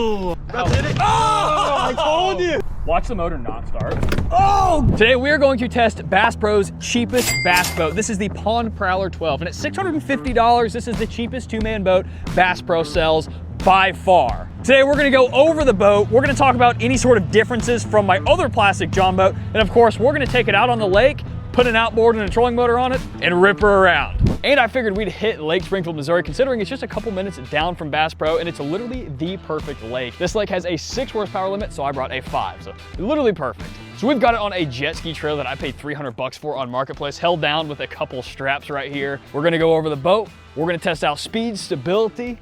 Oh! That's it. Oh! I told you! Watch the motor not start. Oh! Today we are going to test Bass Pro's cheapest bass boat. This is the Pond Prowler 12, and at $650, this is the cheapest two-man boat Bass Pro sells by far. Today we're gonna go over the boat, we're gonna talk about any sort of differences from my other plastic Jon Boat, and of course we're gonna take it out on the lake, put an outboard and a trolling motor on it, and rip her around. And I figured we'd hit Lake Springfield, Missouri, considering it's just a couple minutes down from Bass Pro, and it's literally the perfect lake. This lake has a 6 horsepower limit, so I brought a 5, so literally perfect. So we've got it on a jet ski trailer that I paid 300 bucks for on Marketplace, held down with a couple straps right here. We're gonna go over the boat, we're gonna test out speed, stability,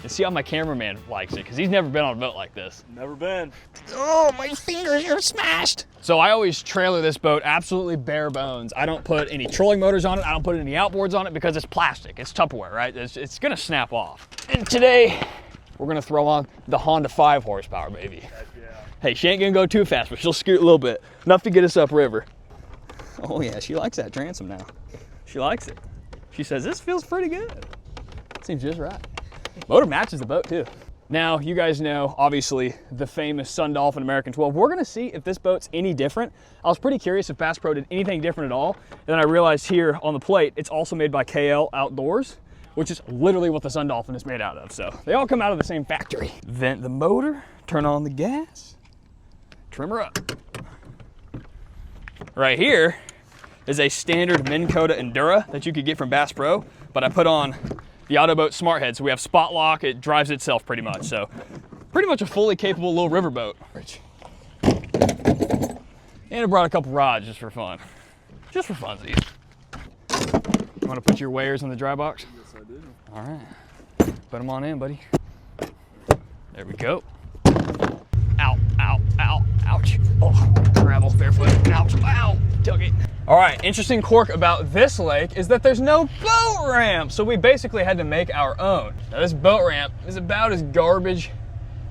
and see how my cameraman likes it, because he's never been on a boat like this. Never been. Oh, my fingers are smashed. So I always trailer this boat absolutely bare bones. I don't put any trolling motors on it. I don't put any outboards on it because it's plastic. It's Tupperware, right? It's gonna snap off. And today, we're gonna throw on the Honda 5 horsepower, baby. Heck yeah. Hey, she ain't gonna go too fast, but she'll scoot a little bit. Enough to get us upriver. Oh yeah, she likes that transom now. She likes it. She says, this feels pretty good. Seems just right. Motor matches the boat too. Now, you guys know, obviously, the famous Sun Dolphin American 12. We're gonna see if this boat's any different. I was pretty curious if Bass Pro did anything different at all. And then I realized here on the plate, it's also made by KL Outdoors, which is literally what the Sun Dolphin is made out of. So they all come out of the same factory. Vent the motor, turn on the gas, trim her up. Right here is a standard Minn Kota Endura that you could get from Bass Pro, but I put on the Autoboat Smart Head, so we have spot lock, it drives itself pretty much. So pretty much a fully capable little river boat. And I brought a couple rods just for fun. Just for funsies. You wanna put your weighers in the dry box? Yes, I do. All right, put them on in, buddy. There we go. Ow, ow, ow, ouch. Oh, gravel, barefoot, ouch, ow, took it. All right, interesting quirk about this lake is that there's no boat ramp, so we basically had to make our own. Now this boat ramp is about as garbage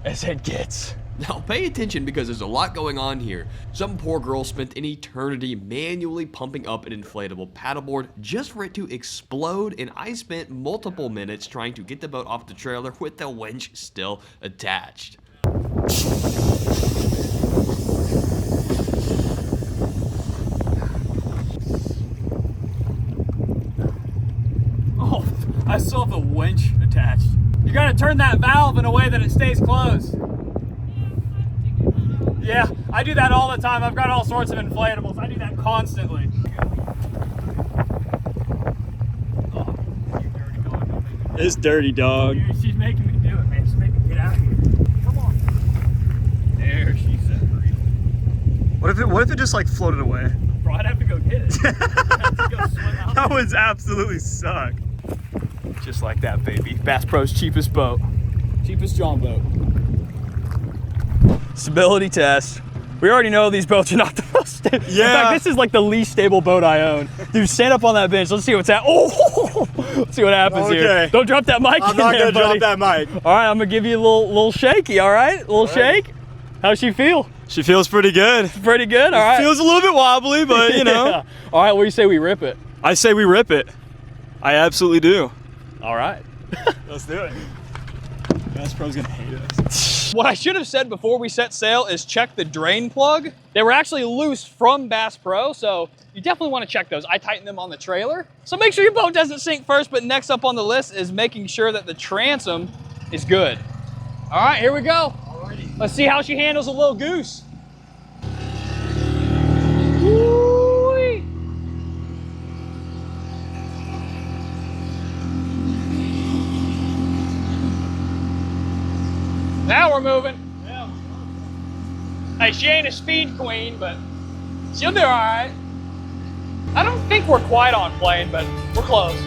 as it gets. Now pay attention because there's a lot going on here. Some poor girl spent an eternity manually pumping up an inflatable paddleboard just for it to explode, and I spent multiple minutes trying to get the boat off the trailer with the winch still attached. Oh, I still have the winch attached. You gotta turn that valve in a way that it stays closed. Yeah, I do that all the time. I've got all sorts of inflatables. I do that constantly. Oh, you dirty dog, don't make me. It's dirty, dog. Dude, she's making me do it, man. She's making me get out of here. Come on. There, she's set free. What if it just like floated away? Bro, I'd have to go get it. I'd have to go swim out. That would absolutely suck. Just like that, baby. Bass Pro's cheapest boat. Cheapest Jon Boat. Stability test. We already know these boats are not the most stable. Yeah. In fact, this is like the least stable boat I own. Dude, stand up on that bench. Let's see what's happening. Oh, let's see what happens here. Don't drop that mic. I'm not gonna drop that mic. All right, I'm gonna give you a little shaky. All right, a little shake. How's she feel? She feels pretty good. Pretty good. All right. Feels a little bit wobbly, but you know. Yeah. All right, what do you say we rip it? I say we rip it. I absolutely do. All right. Let's do it. Bass Pro's gonna hate us. What I should have said before we set sail is check the drain plug. They were actually loose from Bass Pro, so you definitely want to check those. I tightened them on the trailer. So make sure your boat doesn't sink first, but next up on the list is making sure that the transom is good. All right, here we go. Alrighty. Let's see how she handles a little goose. Woo-wee. Now we're moving. Yeah. Hey, she ain't a speed queen, but she'll do all right. I don't think we're quite on plane, but we're close.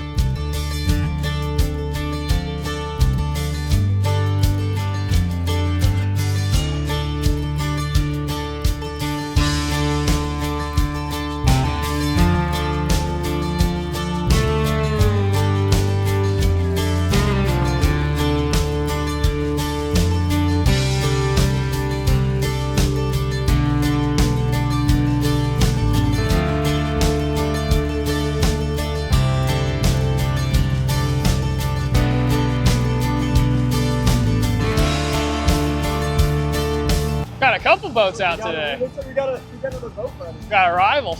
couple boats out today. Looks like we got another boat ready. Got a rival.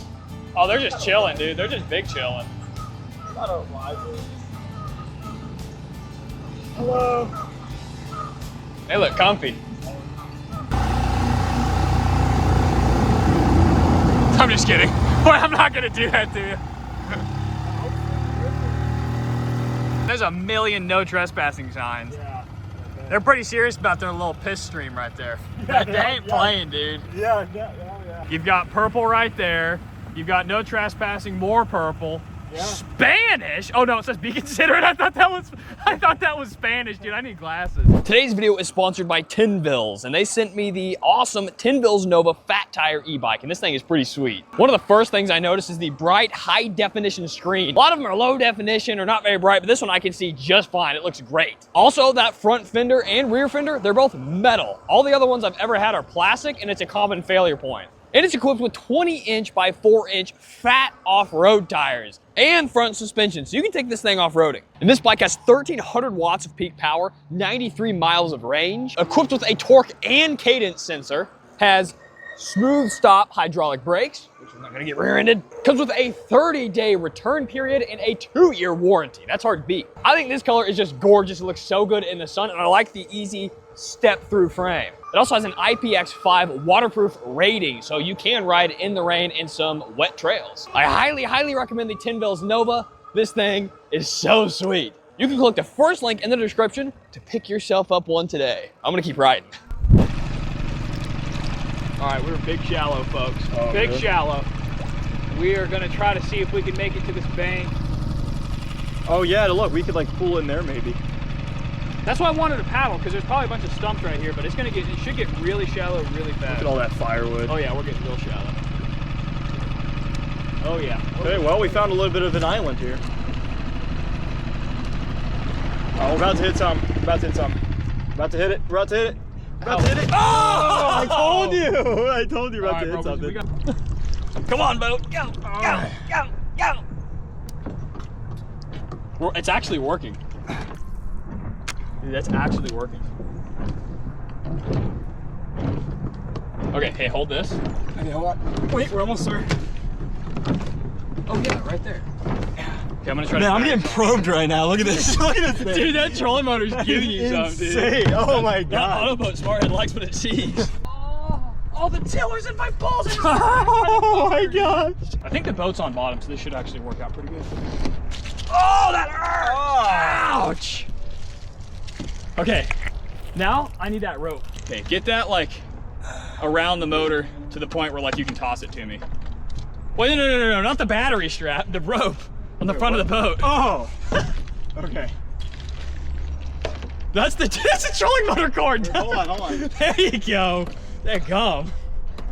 Oh, they're just chilling, dude. They're just big chilling. Not a rival. Hello. They look comfy. I'm just kidding. Boy, I'm not gonna do that to you. There's a million no trespassing signs. Yeah. They're pretty serious about their little piss stream right there. Yeah, They ain't playing, dude. Yeah. You've got purple right there. You've got no trespassing, more purple. Yeah. Spanish? Oh no, it says be considerate. I thought that was Spanish, dude. I need glasses. Today's video is sponsored by Tinvilles, and they sent me the awesome Tinvilles Nova Fat Tire e-bike, and this thing is pretty sweet. One of the first things I noticed is the bright, high definition screen. A lot of them are low definition or not very bright, but this one I can see just fine. It looks great. Also, that front fender and rear fender, they're both metal. All the other ones I've ever had are plastic, and it's a common failure point. And it's equipped with 20-inch by 4-inch fat off-road tires and front suspension, so you can take this thing off-roading. And this bike has 1,300 watts of peak power, 93 miles of range, equipped with a torque and cadence sensor, has smooth stop hydraulic brakes, which is not gonna get rear-ended, comes with a 30-day return period and a 2-year warranty. That's hard to beat. I think this color is just gorgeous. It looks so good in the sun, and I like the easy step-through frame. It also has an IPX5 waterproof rating, so you can ride in the rain in some wet trails. I highly, highly recommend the Tinvilles Nova. This thing is so sweet. You can click the first link in the description to pick yourself up one today. I'm gonna keep riding. All right, we're big shallow, folks. Oh, big really? shallow. We are gonna try to see if we can make it to this bank. Oh yeah, look, we could like pull in there maybe. That's why I wanted to paddle, because there's probably a bunch of stumps right here, but it should get really shallow really fast. Look at all that firewood. Oh yeah, we're getting real shallow. Oh yeah. Okay, well, we found a little bit of an island here. Oh, we're about to hit some. About to hit some. About to hit it. We're about to hit it. About to hit it. Oh! I told you. I told you about to hit something. Come on, boat. Go, go, go, go. It's actually working. Dude, that's actually working. Okay, hey, hold this. Okay, hold on. Wait, we're almost there. Oh yeah, right there. Okay, I'm gonna try Man, to. I'm getting probed right now. Look at this. Look at this thing. Dude, that trolling motor's giving you something, dude. Insane. Oh my That god. autoboat smart head likes what it sees. Oh, the tiller's in my balls. Oh my gosh. I think the boat's on bottom, so this should actually work out pretty good. Oh, that hurt! Oh. Ouch! Okay, now I need that rope. Okay, get that like around the motor to the point where like you can toss it to me. Wait, no, not the battery strap, the rope on the front of the boat. Oh. Okay. That's the trolling motor cord. Wait, hold on. There you go. There you go.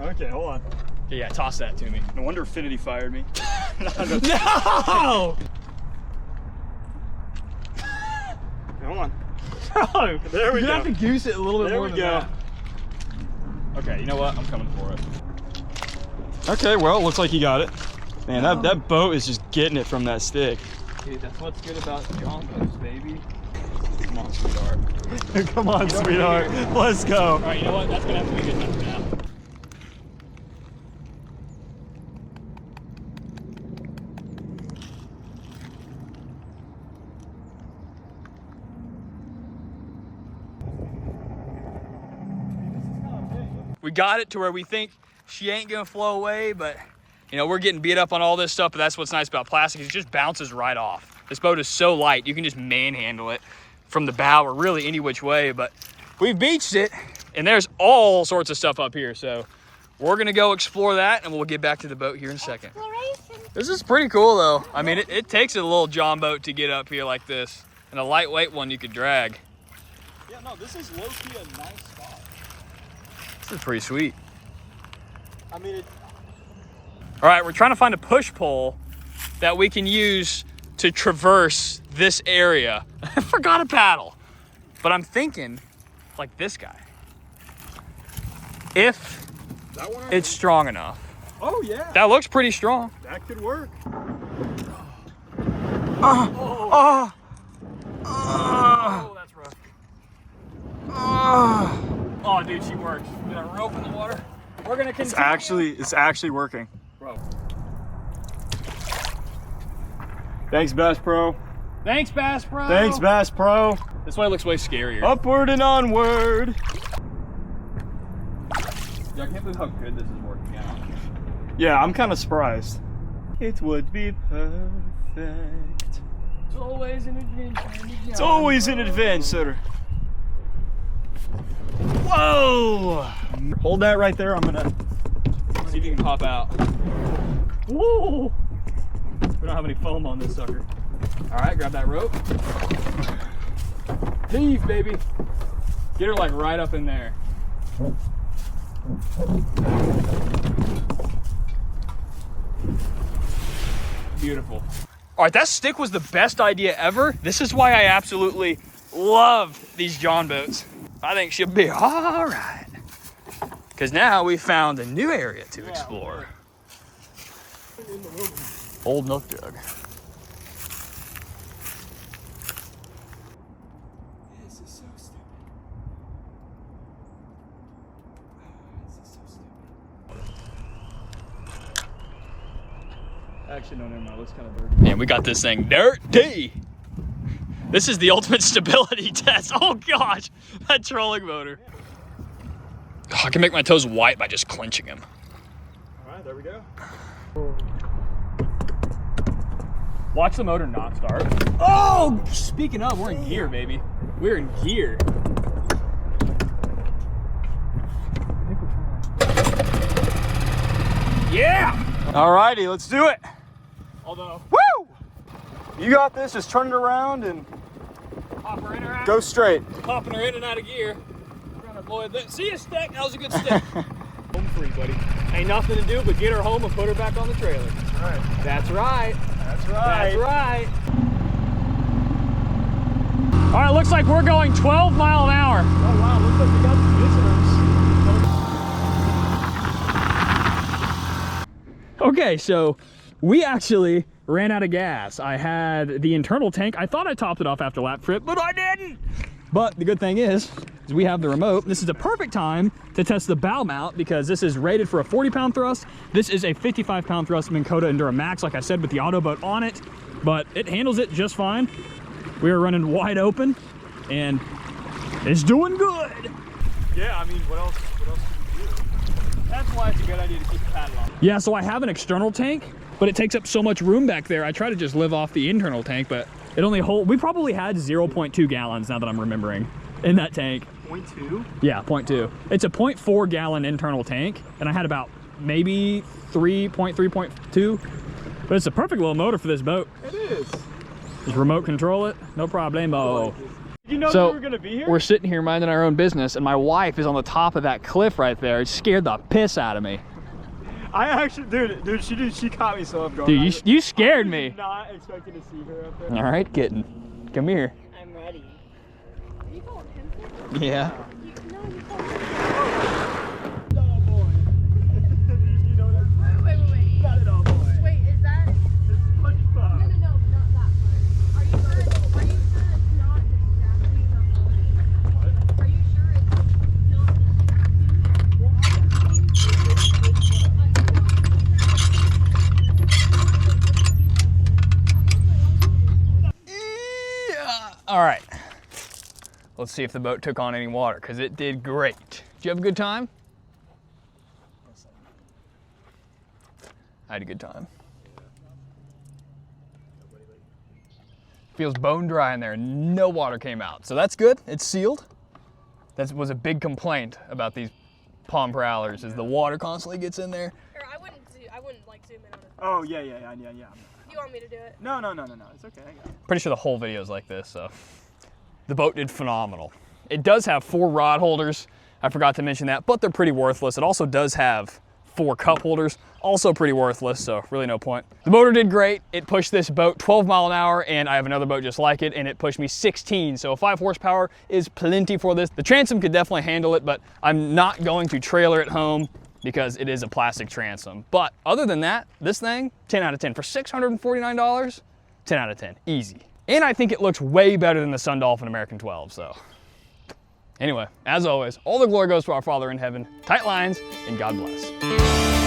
Okay, hold on. Okay, yeah, toss that to me. No wonder Affinity fired me. No! Hold on. Bro, There we you're go. gonna have to goose it a little bit There more we than go. that. Okay, you know what? I'm coming for it. Okay, well, looks like you got it. Man, that boat is just getting it from that stick. Dude, that's what's good about Jon Boats, baby. Come on, sweetheart. Come on, sweetheart. Let's go. All right, you know what? That's gonna have to be good enough for now. We got it to where we think she ain't gonna flow away, but you know, we're getting beat up on all this stuff, but that's what's nice about plastic, is it just bounces right off. This boat is so light, you can just manhandle it from the bow or really any which way, but we've beached it and there's all sorts of stuff up here. So we're gonna go explore that and we'll get back to the boat here in a second. This is pretty cool though. I mean, it takes a little Jon Boat to get up here like this, and a lightweight one you could drag. Yeah, no, this is low-key a nice spot. This is pretty sweet. I mean, All right, we're trying to find a push pole that we can use to traverse this area. I forgot a paddle, but I'm thinking like this guy. If that one. it's strong enough. Oh yeah. That looks pretty strong. That could work. Oh, that's rough. Oh Oh, dude, she works. Get a rope in the water. We're gonna continue. It's actually working. Bro. Thanks, Bass Pro. Thanks, Bass Pro. Thanks, Bass Pro. This way looks way scarier. Upward and onward. Yeah, I can't believe how good this is working out. Yeah, I'm kind of surprised. It would be perfect. It's always an adventure. It's always an adventure. Whoa! Hold that right there. I'm gonna See if you can pop out. Whoa! We don't have any foam on this sucker. All right, grab that rope. Heave, baby. Get her like right up in there. Beautiful. All right, that stick was the best idea ever. This is why I absolutely love these Jon Boats. I think she'll be all right. Because now we found a new area to explore. Old milk jug. This is so stupid. This is so stupid. Actually, no, never mind. It looks kind of dirty. Man, we got this thing dirty. This is the ultimate stability test. Oh gosh, that trolling motor. Oh, I can make my toes white by just clenching them. All right, there we go. Watch the motor not start. Oh, speaking of, we're in gear, baby. We're in gear. Yeah! All righty, let's do it. Although, Woo! You got this. Just turn it around and pop her in or out. go straight. Popping her in and out of gear. Trying to avoid that. See a stick? That was a good stick. Home free, buddy. Ain't nothing to do but get her home and put her back on the trailer. All right. That's right. That's right. That's right. All right, looks like we're going 12 miles an hour. Oh wow, looks like we got some visitors. Okay, so we actually ran out of gas. I had the internal tank. I thought I topped it off after lap trip, but I didn't. But the good thing is we have the remote. This is a perfect time to test the bow mount because this is rated for a 40-pound thrust. This is a 55-pound thrust Minn Kota Endura Max, like I said, with the auto boat on it, but it handles it just fine. We are running wide open and it's doing good. Yeah, I mean, what else can we do? That's why it's a good idea to keep the paddle on. Yeah, so I have an external tank, but it takes up so much room back there. I try to just live off the internal tank, but it only holds, we probably had 0.2 gallons now that I'm remembering in that tank. 0.2? Yeah, 0.2. It's a 0.4 gallon internal tank, and I had about maybe 3.2, but it's a perfect little motor for this boat. It is. Just remote control it, no problemo. Did you know So, we were gonna be here? we're sitting here minding our own business, and my wife is on the top of that cliff right there. It scared the piss out of me. I actually, dude, she caught me so off guard. Dude, you scared I me. was not expecting to see her up there. All right, kitten, come here. I'm ready. Are you calling him? Yeah. No, you called him. Oh boy. You know that? Wait. Not at all, boy. Wait, is that? It's SpongeBob. No, not that part. Are you sure it's not distracting? What? Are you sure it's not All right. Let's see if the boat took on any water, because it did great. Did you have a good time? I had a good time. Feels bone dry in there and no water came out. So that's good, it's sealed. That was a big complaint about these pond prowlers, is the water constantly gets in there. I wouldn't like zoom in on it. Oh, yeah. You want me to do it? No, it's okay. I got it. Pretty sure the whole video is like this, so. The boat did phenomenal. It does have 4 rod holders. I forgot to mention that, but they're pretty worthless. It also does have 4 cup holders, also pretty worthless, so really no point. The motor did great. It pushed this boat 12 miles an hour, and I have another boat just like it, and it pushed me 16, so 5 horsepower is plenty for this. The transom could definitely handle it, but I'm not going to trailer it home because it is a plastic transom. But other than that, this thing, 10 out of 10. For $649, 10 out of 10, easy. And I think it looks way better than the Sun Dolphin American 12, so Anyway, as always, all the glory goes to our Father in heaven. Tight lines, and God bless.